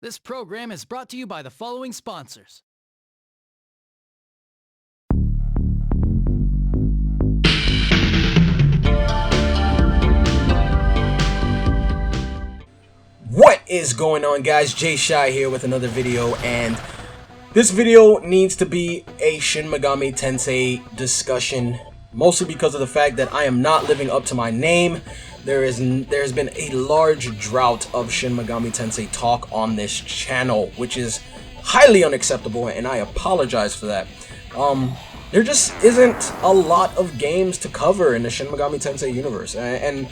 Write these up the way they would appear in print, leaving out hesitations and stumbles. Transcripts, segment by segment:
This program is brought to you by the following sponsors. What is going on, guys? Jay Shy here with another video, and this video needs to be a Shin Megami Tensei discussion, mostly because of the fact that I am not living up to my name. There's been a large drought of Shin Megami Tensei talk on this channel, which is highly unacceptable, and I apologize for that. There just isn't a lot of games to cover in the Shin Megami Tensei universe, and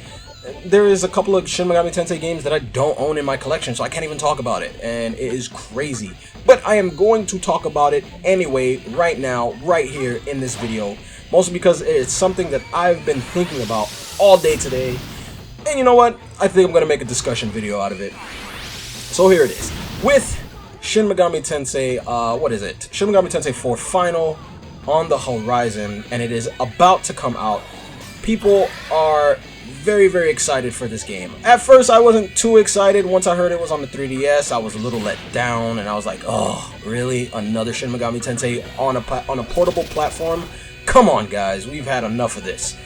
there is a couple of Shin Megami Tensei games that I don't own in my collection, so I can't even talk about it, and it is crazy. But I am going to talk about it anyway, right now, right here in this video, mostly because it's something that I've been thinking about all day today. And you know what? I think I'm going to make a discussion video out of it. So here it is. With Shin Megami Tensei, what is it? Shin Megami Tensei IV Final on the horizon, and it is about to come out. People are very, very excited for this game. At first, I wasn't too excited. Once I heard it was on the 3DS, I was a little let down, and I was like, oh, really? Another Shin Megami Tensei on a portable platform? Come on, guys. We've had enough of this.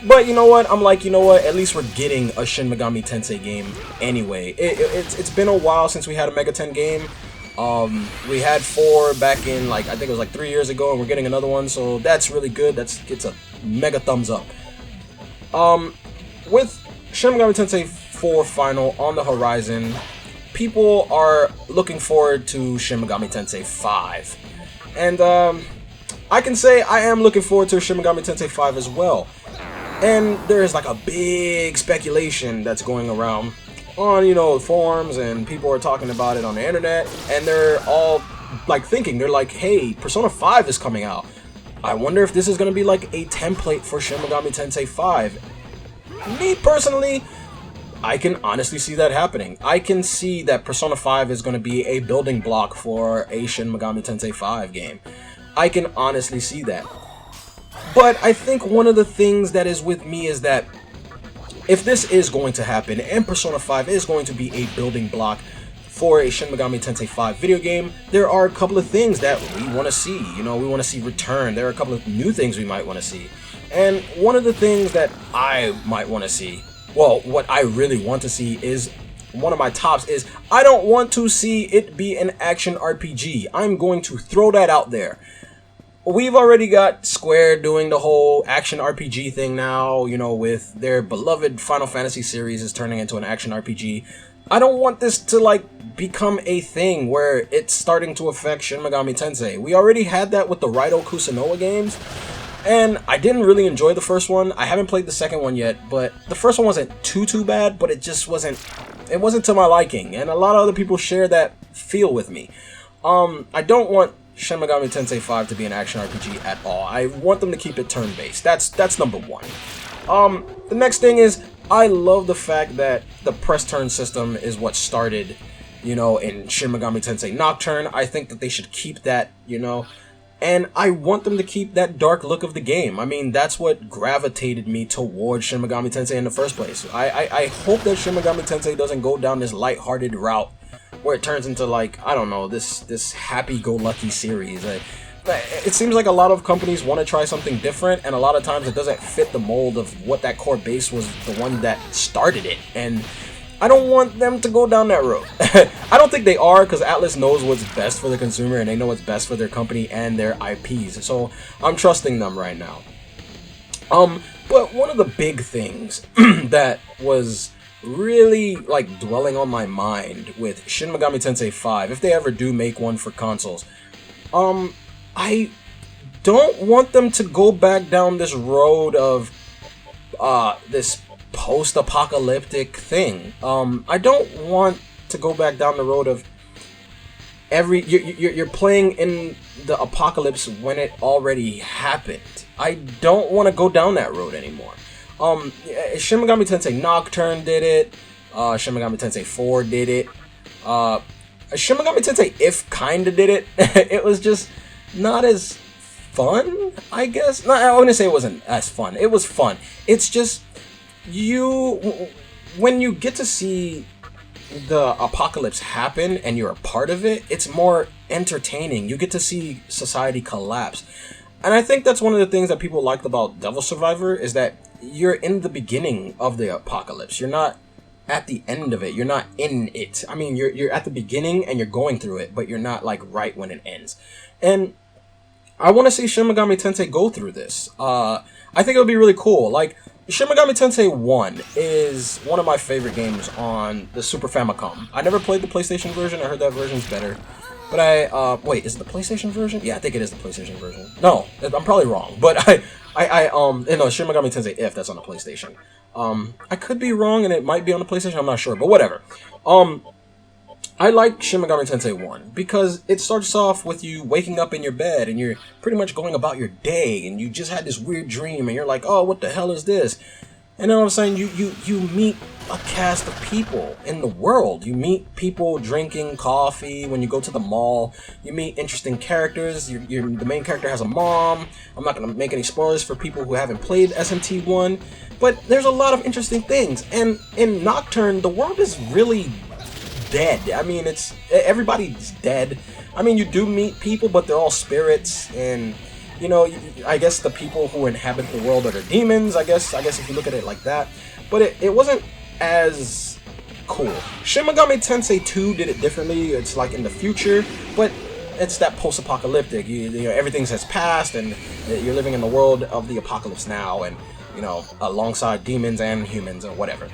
But you know what? I'm like, you know what? At least we're getting a Shin Megami Tensei game anyway. It's been a while since we had a Mega 10 game. We had 4 back in, like, I think it was like 3 years ago, and we're getting another one, so that's really good. It's a mega thumbs up. With Shin Megami Tensei IV Final on the horizon, people are looking forward to Shin Megami Tensei V. And I can say I am looking forward to Shin Megami Tensei V as well. And there is like a big speculation that's going around on, you know, forums, and people are talking about it on the internet, and they're all like thinking, they're like, hey, Persona 5 is coming out. I wonder if this is going to be like a template for Shin Megami Tensei 5. Me personally, I can honestly see that happening. I can see that Persona 5 is going to be a building block for a Shin Megami Tensei 5 game. I can honestly see that. But I think one of the things that is with me is that if this is going to happen, and Persona 5 is going to be a building block for a Shin Megami Tensei 5 video game, there are a couple of things that we want to see. You know, we want to see return. There are a couple of new things we might want to see. And one of the things that I might want to see, well, what I really want to see is, one of my tops is, I don't want to see it be an action RPG. I'm going to throw that out there. We've already got Square doing the whole action RPG thing now, you know, with their beloved Final Fantasy series is turning into an action RPG. I don't want this to, like, become a thing where it's starting to affect Shin Megami Tensei. We already had that with the Raito Kusunoa games, and I didn't really enjoy the first one. I haven't played the second one yet, but the first one wasn't too bad, but it just wasn't to my liking, and a lot of other people share that feel with me. I don't want Shin Megami Tensei 5 to be an action RPG at all. I want them to keep it turn-based. That's number one. The next thing is, I love the fact that the press turn system is what started, you know, in Shin Megami Tensei Nocturne. I think that they should keep that, you know, and I want them to keep that dark look of the game. I mean, that's what gravitated me towards Shin Megami Tensei in the first place. I hope that Shin Megami Tensei doesn't go down this lighthearted route where it turns into, like, I don't know, this happy-go-lucky series. It seems like a lot of companies want to try something different, and a lot of times it doesn't fit the mold of what that core base was, the one that started it. And I don't want them to go down that road. I don't think they are, because Atlus knows what's best for the consumer, and they know what's best for their company and their IPs. So I'm trusting them right now. But one of the big things that was really, like, dwelling on my mind with Shin Megami Tensei 5, if they ever do make one for consoles, I don't want them to go back down this road of this post-apocalyptic thing. I don't want to go back down the road of you're playing in the apocalypse when it already happened. I don't want to go down that road anymore. Shin Megami Tensei Nocturne did it. Shin Megami Tensei 4 did it. Shin Megami Tensei If kinda did it. It was just not as fun, I guess. No, I wouldn't say it wasn't as fun. It was fun. It's just when you get to see the apocalypse happen and you're a part of it, it's more entertaining. You get to see society collapse. And I think that's one of the things that people liked about Devil Survivor, is that you're in the beginning of the apocalypse. You're not at the end of it. You're not in it. I mean, you're at the beginning and you're going through it, but you're not like right when it ends. And I want to see Shin Megami Tensei go through this. I think it would be really cool. Like, Shin Megami Tensei 1 is one of my favorite games on the Super Famicom. I never played the PlayStation version. I heard that version's better. But wait, is it the PlayStation version? Yeah, I think it is the PlayStation version. No, I'm probably wrong. But no, Shin Megami Tensei If, that's on the PlayStation. I could be wrong, and it might be on the PlayStation. I'm not sure, but whatever. I like Shin Megami Tensei 1 because it starts off with you waking up in your bed and you're pretty much going about your day, and you just had this weird dream and you're like, oh, what the hell is this? And then all of a sudden you meet a cast of people in the world. You meet people drinking coffee when you go to the mall. You meet interesting characters. The main character has a mom. I'm not going to make any spoilers for people who haven't played SMT 1, but there's a lot of interesting things. And in Nocturne, the world is really dead. I mean, everybody's dead. I mean, you do meet people, but they're all spirits, and you know, I guess the people who inhabit the world are the demons. I guess if you look at it like that, but it wasn't as cool. Shin Megami Tensei 2 did it differently. It's like in the future, but it's that post-apocalyptic. You know, everything has passed, and you're living in the world of the apocalypse now, and you know, alongside demons and humans or whatever.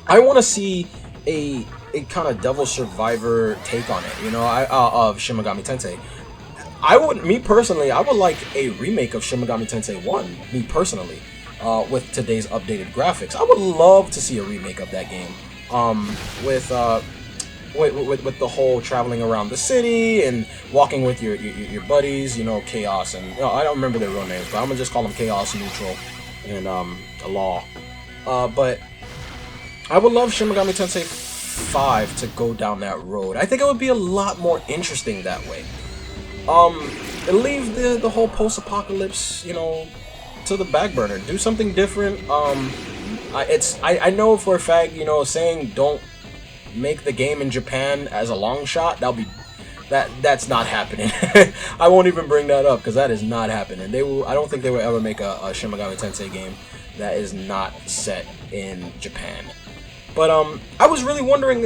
I want to see a kind of Devil Survivor take on it, you know, of Shin Megami Tensei. Me personally, I would like a remake of Shin Megami Tensei 1, me personally, with today's updated graphics. I would love to see a remake of that game, with the whole traveling around the city and walking with your buddies, you know, Chaos and, you know, I don't remember their real names, but I'm gonna just call them Chaos, Neutral, and Law. But I would love Shin Megami Tensei 5 to go down that road. I think it would be a lot more interesting that way. Leave the whole post-apocalypse, you know, to the back burner. Do something different. I know for a fact, you know, saying don't make the game in Japan as a long shot, that's not happening. I won't even bring that up because that is not happening. I don't think they will ever make a Shin Megami Tensei game that is not set in Japan. But I was really wondering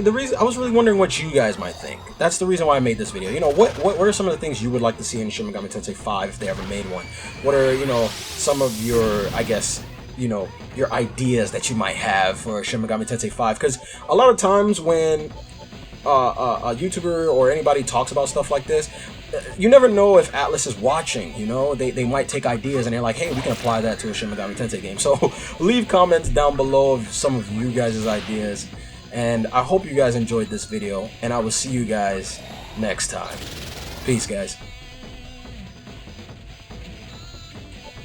what you guys might think. That's the reason why I made this video. You know, what are some of the things you would like to see in Shin Megami Tensei 5 if they ever made one? What are, you know, some of your, I guess, you know, your ideas that you might have for Shin Megami Tensei 5? Because a lot of times when a YouTuber or anybody talks about stuff like this, you never know if Atlas is watching, you know? They might take ideas and they're like, hey, we can apply that to a Shin Megami Tensei game. So leave comments down below of some of you guys' ideas. And I hope you guys enjoyed this video, and I will see you guys next time. Peace, guys.